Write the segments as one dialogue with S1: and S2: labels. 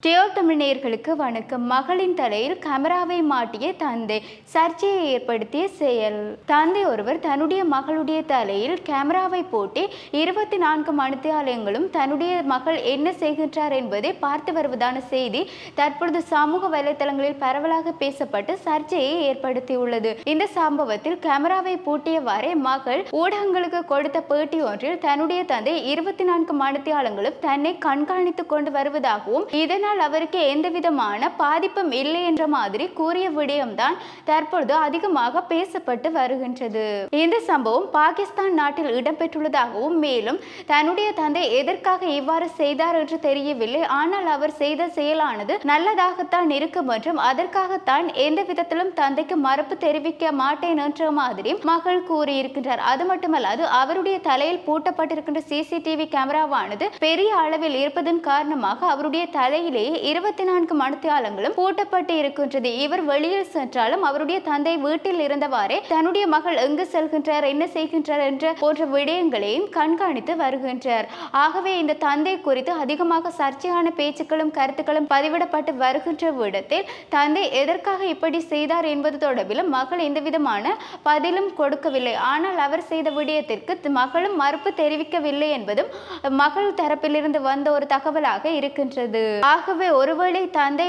S1: Deo Tamil நேயர்களுக்கு வணக்கம். மகளின் தலையில் கேமராவை மாட்டிய தந்தை, சர்ச்சையை ஏற்படுத்திய செயல். தந்தை ஒருவர் தன்னுடைய மகளுடைய தலையில் கேமராவை போட்டு 24 மணித்தியாலங்களும் தன்னுடைய மகள் என்ன செய்கின்றார் என்பதை பார்த்து வருவதான செய்தி தற்பொழுது சமூக வலைதளங்களில் பரவலாக பேசப்பட்டு சர்ச்சையை ஏற்படுத்தியுள்ளது. இந்த சம்பவத்தில் கேமராவை பூட்டியவாறே மகள் ஊடகங்களுக்கு கொடுத்த பேட்டி ஒன்றில் தன்னுடைய தந்தை 24 மணித்தியாலங்களும் தன்னை கண்காணித்துக் கொண்டு வருவதாகவும் இதனால் அவருக்கு எந்தவிதமான பாதிப்பும் இல்லை என்ற மாதிரி கூறிய விடயம்தான் தற்பொழுது அதிகமாக பேசப்பட்டு வருகின்றது. இந்த சம்பவம் பாகிஸ்தான் நாட்டில் இடம்பெற்றுள்ளதாகவும் மேலும் தன்னுடைய தந்தை எதற்காக இவ்வாறு செய்தார் என்று தெரியவில்லை, ஆனால் அவர் செய்த செயலானது நல்லதாகத்தான் இருக்கும் என்றும் அதற்காகத்தான் எந்த விதத்திலும் தந்தைக்கு மறுப்பு தெரிவிக்க மாட்டேன் என்ற மாதிரி மகள் கூறியிருக்கின்றார். அது மட்டுமல்லாது அவருடைய தலையில் பூட்டப்பட்டிருக்கின்ற சிசிடிவி கேமராவானது பெரிய அளவில் இருப்பதன் காரணமாக அவருடைய தலையிலேயே 24 மணித்தியாலங்களும் பூட்டப்பட்டு இருக்கின்றது. இவர் வெளியில் சென்றாலும் அவருடைய தந்தை வீட்டில் இருந்தவாறே தன்னுடைய மகள் எங்கு செல்கின்றார், என்ன செய்கின்றார் என்ற போன்ற விடயங்களையும் கண்காணித்து வருகின்றார். ஆகவே இந்த தந்தை குறித்து அதிகமாக சர்ச்சையான பேச்சுக்களும் கருத்துக்களும் பதிவிடப்பட்டு வருகின்ற விடத்தில் தந்தை எதற்காக இப்படி செய்தார் என்பது தொடர்பிலும் மகள் எந்தவிதமான பதிலும் கொடுக்கவில்லை. ஆனால் அவர் செய்த விடயத்திற்கு மகளும் மறுப்பு தெரிவிக்கவில்லை என்பதும் மகள் தரப்பிலிருந்து வந்த ஒரு தகவலாக இருக்கின்றது. ஆகவே ஒருவேளை தந்தை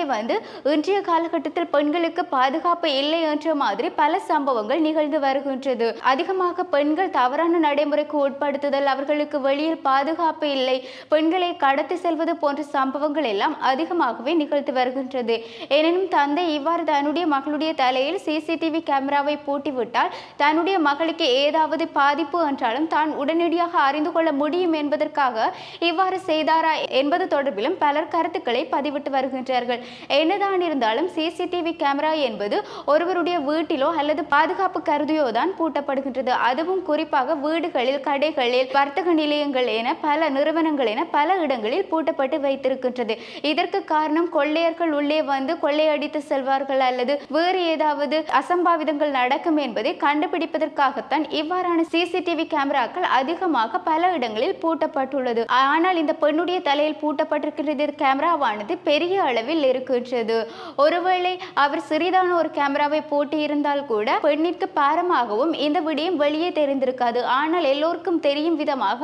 S1: இன்றைய காலகட்டத்தில் பெண்களுக்கு பாதுகாப்பு இல்லை என்ற மாதிரி பல சம்பவங்கள் நிகழ்ந்து வருகின்றது. அதிகமாக பெண்கள் தவறான நடைமுறைக்கு உட்படுத்துதல், அவர்களுக்கு வெளியில் பாதுகாப்பு இல்லை, பெண்களை கடத்தி செல்வது போன்ற சம்பவங்கள் எல்லாம் அதிகமாகவே நிகழ்ந்து வருகின்றது. எனினும் தந்தை இவ்வாறு தன்னுடைய மகளுடைய தலையில் சிசிடிவி கேமராவை பூட்டிவிட்டால் தன்னுடைய மகளுக்கு ஏதாவது பாதிப்பு என்றாலும் தான் உடனடியாக அறிந்து கொள்ள முடியும் என்பதற்காக இவ்வாறு செய்தாரா என்பது தொடர்பிலும் பலர் கருத்துக்களை பதிவிட்டு வருகின்றார்கள். என்னதான் இருந்தாலும் சிசிடிவி கேமரா என்பது ஒருவருடைய வீட்டிலோ அல்லது பாதுகாப்பு கருதியோ தான் பூட்டப்படுகின்றது. அதுவும் குறிப்பாக வீடுகளில், கடைகளில், வர்த்தக நிலையங்கள் என பல நிறுவனங்கள் என பல இடங்களில் பூட்டப்பட்டு வைத்திருக்கின்றது. இதற்கு காரணம் கொள்ளையர்கள் உள்ளே கொள்ளையடித்து செல்வார்கள் அல்லது வேறு ஏதாவது அசம்பாவிதங்கள் நடக்கும் என்பதை கண்டுபிடிப்பதற்காகத்தான் இவ்வாறான சிசிடிவி கேமராக்கள் அதிகமாக பல இடங்களில் பூட்டப்பட்டுள்ளது. ஆனால் இந்த பெண்ணுடைய தலையில் பூட்டப்பட்டிருக்கிறது கேமராவானது பெரிய அளவில் இருக்கின்றது. ஒருவேளை அவர் சிறிதான ஒரு கேமராவை போட்டு இருந்தால் கூட பெண்ணிற்கு பாரமாகவும் இந்த விடயம் வெளியே தெரிந்திருக்காது. ஆனால் எல்லோருக்கும் தெரியும் விதமாக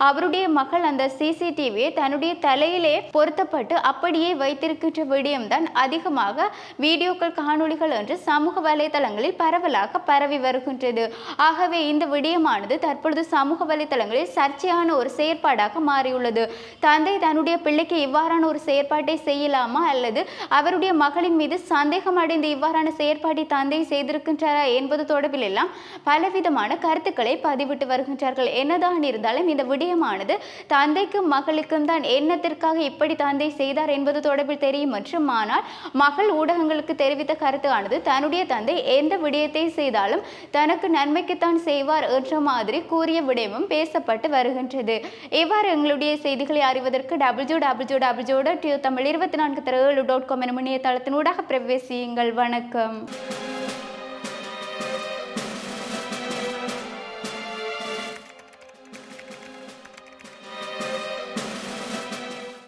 S1: அவருடைய மகள் அந்த சிசிடிவியை தன்னுடைய தலையிலே பொருத்தப்பட்டு அப்படியே வைத்திருக்கின்ற விடயம் தான் அதிகமாக வீடியோக்கள், காணொளிகள் என்று சமூக வலைதளங்களில் பரவலாக பரவி வருகின்றது. ஆகவே இந்த விடயமானது தற்பொழுது சமூக வலைதளங்களில் சர்ச்சையான ஒரு செயற்பாடாக மாறியுள்ளது. தந்தை தன்னுடைய பிள்ளைக்கு இவ்வாறான ஒரு செயற்பாட்டை செய்யலாமா அல்லது அவருடைய மகளின் மீது சந்தேகம் அடைந்து இவ்வாறான செயற்பாட்டை தந்தை செய்திருக்கின்றாரா என்பது தொடர்பில் எல்லாம் பலவிதமான கருத்துக்களை பதிவிட்டு வருகின்றார்கள். என்னதான் இருந்தாலும் இந்த விடயமானது தந்தைக்கும் மகளுக்கும் தான் என்னத்திற்காக இப்படி தந்தை செய்தார் என்பது தொடர்பில் தெரியும் மற்றும் ஆனால் மகள் ஊடகங்களுக்கு தெரிவித்த கருத்தானது தன்னுடைய தந்தை எந்த விடயத்தை செய்தாலும் தனக்கு நன்மைக்குத்தான் செய்வார் என்ற மாதிரி கூறிய விடயமும் பேசப்பட்டு வருகின்றது. இவ்வாறு எங்களுடைய செய்திகளை அறிவதற்கு www.tamil24.com எனும் இணையதளத்தினூடாக பிரவேசியுங்கள். வணக்கம்.